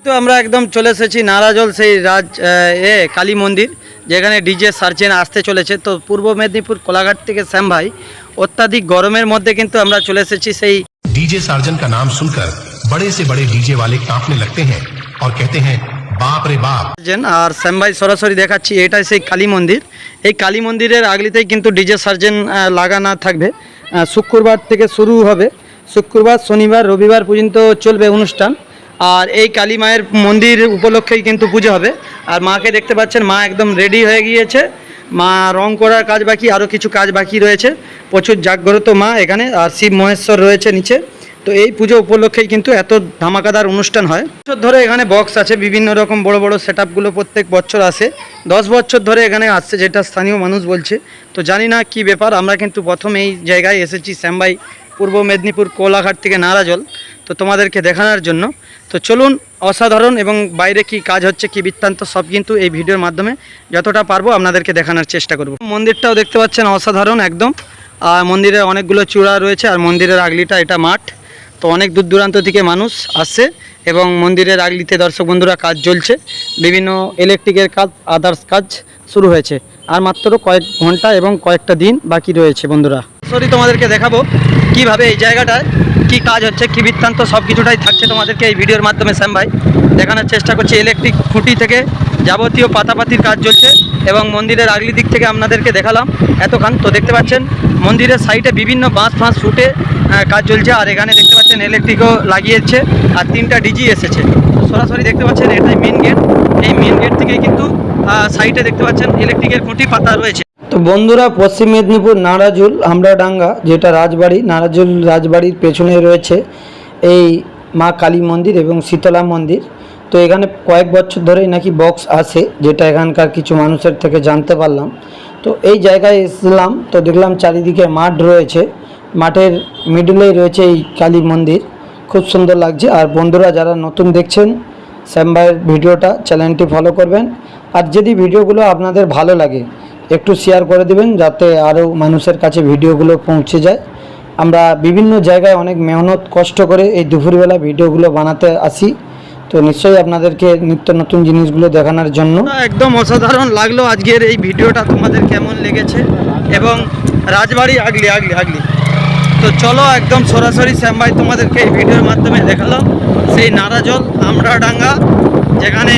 তো আমরা একদম চলে এসেছি নারাজল সেই কালী মন্দির যেখানে ডিজে সার্জেন আসতে চলেছে। তো পূর্ব মেদিনীপুর কোলাঘাট থেকে শ্যাম ভাই অত্যাধিক গরমের মধ্যে কিন্তু আমরা চলে এসেছি সেই डीजे सार्जन का नाम सुनकर बड़े से बड़े डीजे वाले कांपने लगते हैं और कहते हैं बाप रे बाप। আর শ্যাম ভাই সরাসরি দেখাচ্ছি এটাই সেই কালী মন্দির। এই কালী মন্দিরের আগলিতেই কিন্তু ডিজে সার্জেন লাগানো থাকবে। শুক্রবার থেকে শুরু হবে, শুক্রবার শনিবার রবিবার পর্যন্ত চলবে অনুষ্ঠান। আর এই কালী মায়ের মন্দির উপলক্ষেই কিন্তু পুজো হবে। আর মাকে দেখতে পাচ্ছেন, মা একদম রেডি হয়ে গিয়েছে। মা রং করার কাজ বাকি, আরও কিছু কাজ বাকি রয়েছে। প্রচুর জাগ্রত মা এখানে, আর শিব মহেশ্বর রয়েছে নিচে। তো এই পুজো উপলক্ষেই কিন্তু এত ধামাকাদার অনুষ্ঠান হয়। বছর ধরে এখানে বক্স আছে, বিভিন্ন রকম বড় বড় সেটআপগুলো প্রত্যেক বছর আসে। 10 বছর ধরে এখানে আসছে, যেটা স্থানীয় মানুষ বলছে। তো জানি না কি ব্যাপার, আমরা কিন্তু প্রথম এই জায়গায় এসেছি শ্যামভাই পূর্ব মেদিনীপুর কোলাঘাট থেকে নারাজল, তো তোমাদেরকে দেখানোর জন্য। তো চলুন, অসাধারণ এবং বাইরে কি কাজ হচ্ছে, কি বৃত্তান্ত, সব কিন্তু এই ভিডিওর মাধ্যমে যতটা পারবো আপনাদেরকে দেখানোর চেষ্টা করব। মন্দিরটাও দেখতে পাচ্ছেন অসাধারণ একদম। আর মন্দিরে অনেকগুলো চূড়া রয়েছে, আর মন্দিরের আগলিটা এটা মাঠ। তো অনেক দূর দূরান্ত থেকে মানুষ আসছে এবং মন্দিরের আগলিতে দর্শক বন্ধুরা কাজ চলছে। বিভিন্ন ইলেকট্রিকের কাজ, আদার্স কাজ শুরু হয়েছে। আর মাত্র কয়েক ঘন্টা এবং কয়েকটা দিন বাকি রয়েছে বন্ধুরা। সরি, তোমাদেরকে দেখাবো কিভাবে এই জায়গাটায় কি কাজ হচ্ছে, কি বৃত্তান্ত, সব কিছুটাই থাকছে তোমাদেরকে এই ভিডিওর মাধ্যমে শ্যাম ভাই দেখানোর চেষ্টা করছি। ইলেকট্রিক খুঁটি থেকে যাবতীয় পাতাপাতির কাজ চলছে এবং মন্দিরের আগলি দিক থেকে আপনাদেরকে দেখালাম এতক্ষণ। তো দেখতে পাচ্ছেন মন্দিরের সাইডে বিভিন্ন বাঁশ ফাঁস ফুটে কাজ চলছে। আর এখানে দেখতে পাচ্ছেন ইলেকট্রিকও লাগিয়েছে, আর 3টা ডিজি এসেছে। তো সরাসরি দেখতে পাচ্ছেন এটাই মেন গেট। এই মেন গেট থেকে কিন্তু সাইডে দেখতে পাচ্ছেন ইলেকট্রিকের খুঁটি পাতা রয়েছে। তো বন্ধুরা, পশ্চিম মেদিনীপুর নারাজুল আমরাডাঙ্গা, যেটা রাজবাড়ি, নারাজুল রাজবাড়ির পেছনে রয়েছে এই মা কালী মন্দির এবং শীতলা মন্দির। তো এখানে কয়েক বছর ধরেই নাকি বক্স আসে, যেটা এখানকার কিছু মানুষের থেকে জানতে পারলাম। তো এই জায়গায় এসলাম, তো দেখলাম চারিদিকে মাঠ রয়েছে, মাঠের মিডলেই রয়েছে এই কালী মন্দির। খুব সুন্দর লাগছে। আর বন্ধুরা যারা নতুন দেখছেন শ্যাম ভাইয়ের ভিডিওটা, চ্যানেলটি ফলো করবেন। আর যদি ভিডিওগুলো আপনাদের ভালো লাগে একটু শেয়ার করে দেবেন, যাতে আরও মানুষের কাছে ভিডিওগুলো পৌঁছে যায়। আমরা বিভিন্ন জায়গায় অনেক মেহনত কষ্ট করে এই দুপুরবেলা ভিডিওগুলো বানাতে আসি। তো নিশ্চয়ই আপনাদেরকে নিত্য নতুন জিনিসগুলো দেখানোর জন্য। একদম অসাধারণ লাগলো আজকের এই ভিডিওটা, তোমাদের কেমন লেগেছে? এবং রাজবাড়ি আগলি আগলি আগলি। তো চলো একদম সরাসরি শ্যাম ভাই তোমাদেরকে এই ভিডিওর মাধ্যমে দেখালাম সেই নারাজল আমরাডাঙ্গা, যেখানে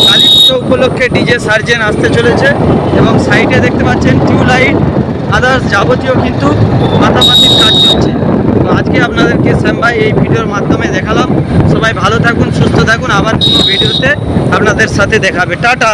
কালী পুজো উপলক্ষে ডিজে সার্জেন আসতে চলেছে। এবং সাইডে দেখতে পাচ্ছেন টিউবলাইট, আদার্স যাবতীয় কিন্তু পাতাপাতির কাজ চলছে। তো আজকে আপনাদেরকে শ্যাম ভাই এই ভিডিওর মাধ্যমে দেখালাম। সবাই ভালো থাকুন, সুস্থ থাকুন, আবার কোনো ভিডিওতে আপনাদের সাথে দেখাবে। টাটা।